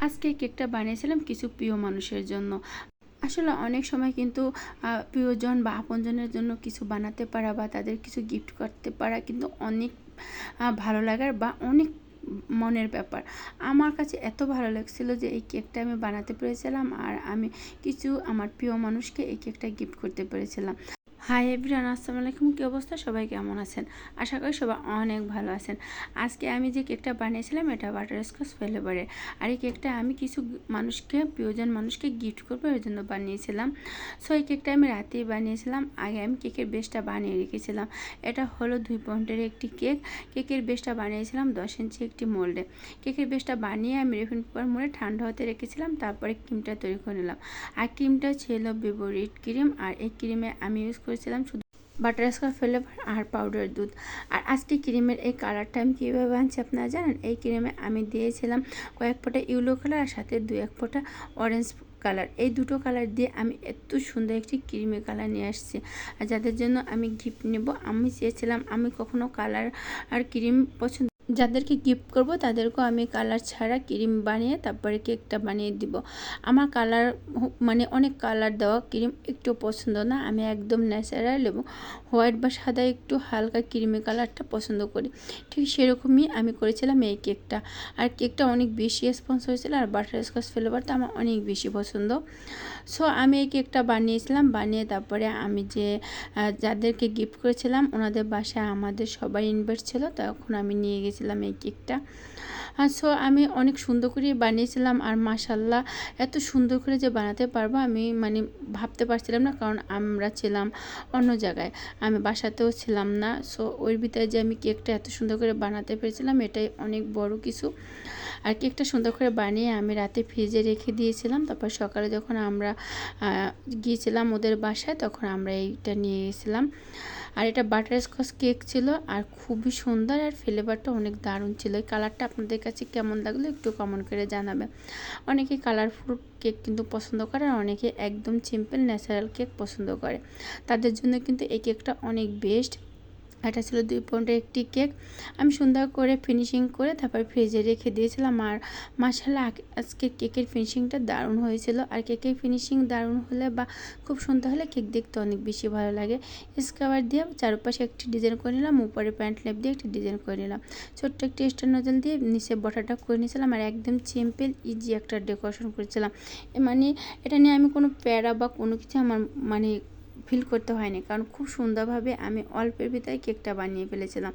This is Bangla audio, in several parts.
আজকে কেকটা বানিয়েছিলাম কিছু প্রিয় মানুষের জন্য। আসলে অনেক সময় কিন্তু প্রিয়জন বা আপনজনের জন্য কিছু বানাতে পারা বা তাদের কিছু গিফট করতে পারা কিন্তু অনেক ভালো লাগার বা অনেক মনের ব্যাপার। আমার কাছে এত ভালো লাগছিল যে এই কেকটা আমি বানাতে পেরেছিলাম আর আমি কিছু আমার প্রিয় মানুষকে এই কেকটা গিফট করতে পেরেছিলাম। হাই এভরিওয়ান, আসসালামু আলাইকুম। কী অবস্থা, সবাই কেমন আছেন? আশা করি সবাই অনেক ভালো আছেন। আজকে আমি যে কেকটা বানিয়েছিলাম এটা বাটারস্কচ ফ্লেভারের। আর এই কেকটা আমি কিছু মানুষকে, প্রিয়জন মানুষকে গিফট করবো এর জন্য বানিয়েছিলাম। সো এই কেকটা আমি রাতেই বানিয়েছিলাম। আগে আমি কেকের বেসটা বানিয়ে রেখেছিলাম। এটা হলো 2 পাউন্ডের একটি কেক। কেকের বেসটা বানিয়েছিলাম 10 ইঞ্চি একটি মোল্ডে। কেকের বেসটা বানিয়ে আমি রিফিন পেপার মোড়ে ঠান্ডা হতে রেখেছিলাম। তারপরে ক্রিমটা তৈরি করে নিলাম। আর ক্রিমটা ছিল ভিভো রিড ক্রিম। আর এই ক্রিমে আমি ইউজ করেছিলাম শুধু বাটারস্কচ ফ্লেভার আর পাউডার দুধ। আর আজকে ক্রিমের এই কালারটা আমি কীভাবে বানছি আপনারা জানেন? এই ক্রিমে আমি দিয়েছিলাম কয়েক ফোঁটা ইয়েলো কালার আর সাথে 2-1 ফোঁটা অরেঞ্জ কালার। এই দুটো কালার দিয়ে আমি এত সুন্দর একটি ক্রিমি কালার নিয়ে আসছি। আর যাদের জন্য আমি গিফট নেব, আমি চেয়েছিলাম আমি কখনো কালার আর ক্রিম পছন্দ, যাদেরকে গিফট করব তাদেরকেও আমি কালার ছাড়া ক্রিম বানিয়ে তারপরে কেকটা বানিয়ে দিব। আমার কালার মানে অনেক কালার দেওয়া ক্রিম একটু পছন্দ না। আমি একদম ন্যাচারাল এবং হোয়াইট বা সাদা একটু হালকা ক্রিমি কালারটা পছন্দ করি। ঠিক সেরকমই আমি করেছিলাম এই কেকটা। আর কেকটা অনেক বেশি স্পঞ্জ হয়েছিল আর বাটারস্কচ ফ্লেভারটা আমার অনেক বেশি পছন্দ। সো আমি এই কেকটা বানিয়েছিলাম, বানিয়ে তারপরে আমি যে যাদেরকে গিফট করেছিলাম ওনাদের বাসায় আমাদের সবাই ইনভাইট ছিল, তখন আমি নিয়ে গেছিলাম এই কেকটা। সো আমি অনেক সুন্দর করে বানিয়েছিলাম আর মাশাল্লাহ এত সুন্দর করে যে বানাতে পারবো আমি মানে ভাবতে পারছিলাম না, কারণ আমরা ছিলাম অন্য জায়গায়, আমি বাসাতেও ছিলাম না। সো ওর ভিতরে যে আমি কেকটা এত সুন্দর করে বানাতে পেরেছিলাম এটাই অনেক বড় কিছু। আর কেকটা সুন্দর করে বানিয়ে আমি রাতে ফ্রিজে রেখে দিয়েছিলাম। তারপর সকালে যখন আমরা গিয়েছিলাম ওদের বাসায় তখন আমরা এইটা নিয়ে গেছিলাম। আর এটা বাটারস্কচ কেক ছিল আর খুবই সুন্দর আর ফ্লেভারটা অনেক দারুণ ছিল। এই কালারটা আপনাদের কাছে কেমন লাগলো একটু কমেন্ট করে জানাবেন। অনেকে কালারফুল কেক কিন্তু পছন্দ করে আর অনেকে একদম সিম্পল ন্যাচারাল কেক পছন্দ করে। তাদের জন্য কিন্তু এই কেকটা অনেক বেস্ট। এটা ছিল 2 পাউন্ডের একটি কেক। আমি সুন্দর করে ফিনিশিং করে তারপর ফ্রিজে রেখে দিয়েছিলাম। আর মাশাআল্লাহ আজকে কেকের ফিনিশিংটা দারুণ হয়েছিল। আর কেকের ফিনিশিং দারুণ হলে বা খুব সুন্দর হলে কেক দেখতে অনেক বেশি ভালো লাগে। স্কাবার দিয়ে চারপাশে একটি ডিজাইন করে নিলাম, উপরে প্যান্ট লেপ দিয়ে একটি ডিজাইন করে নিলাম, ছোট্ট একটি স্টার নজল দিয়ে নিচে বটারটা করে নিয়েছিলাম। আর একদম সিম্পল ইজি একটা ডেকোরেশন করেছিলাম। মানে এটা নিয়ে আমি কোনো প্যারা বা কোনো কিছু আমার মানে ফিল করতে হয়নি, কারণ খুব সুন্দরভাবে আমি অল্পের ভিতরে কেকটা বানিয়ে ফেলেছিলাম।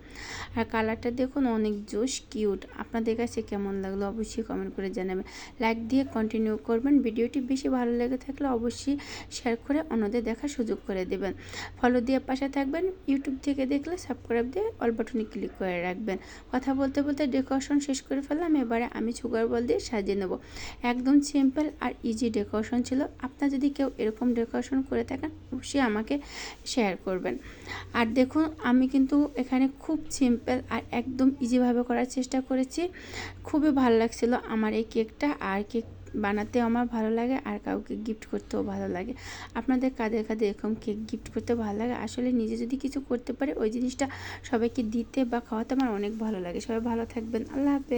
আর কালারটা দেখুন অনেক জোশ কিউট। আপনাদের কাছে কেমন লাগলো অবশ্যই কমেন্ট করে জানাবেন। লাইক দিয়ে কন্টিনিউ করবেন। ভিডিওটি বেশি ভালো লেগে থাকলে অবশ্যই শেয়ার করে অন্যদের দেখার সুযোগ করে দেবেন। ফলো দিয়ে পাশে থাকবেন। ইউটিউব থেকে দেখলে সাবস্ক্রাইব দিয়ে অল বাটনে ক্লিক করে রাখবেন। কথা বলতে বলতে ডেকোরেশন শেষ করে ফেললাম। এবারে আমি সুগার বল দিয়ে সাজিয়ে নেব। একদম সিম্পল আর ইজি ডেকোরেশন ছিল। আপনার যদি কেউ এরকম ডেকোরেশন করে থাকেন অবশ্যই আমাকে শেয়ার করবেন। আর দেখুন আমি কিন্তু এখানে খুব সিম্পল আর একদম ইজিভাবে করার চেষ্টা করেছি। খুবই ভালো লাগছিল আমার এই কেকটা। আর কেক বানাতে আমার ভালো লাগে আর কাউকে গিফট করতেও ভালো লাগে। আপনাদের কাদের কাদের এরকম কেক গিফট করতে ভালো লাগে? আসলে নিজে যদি কিছু করতে পারে ওই জিনিসটা সবাইকে দিতে বা খাওয়াতে আমার অনেক ভালো লাগে। সবাই ভালো থাকবেন। আল্লাহ হাফেজ।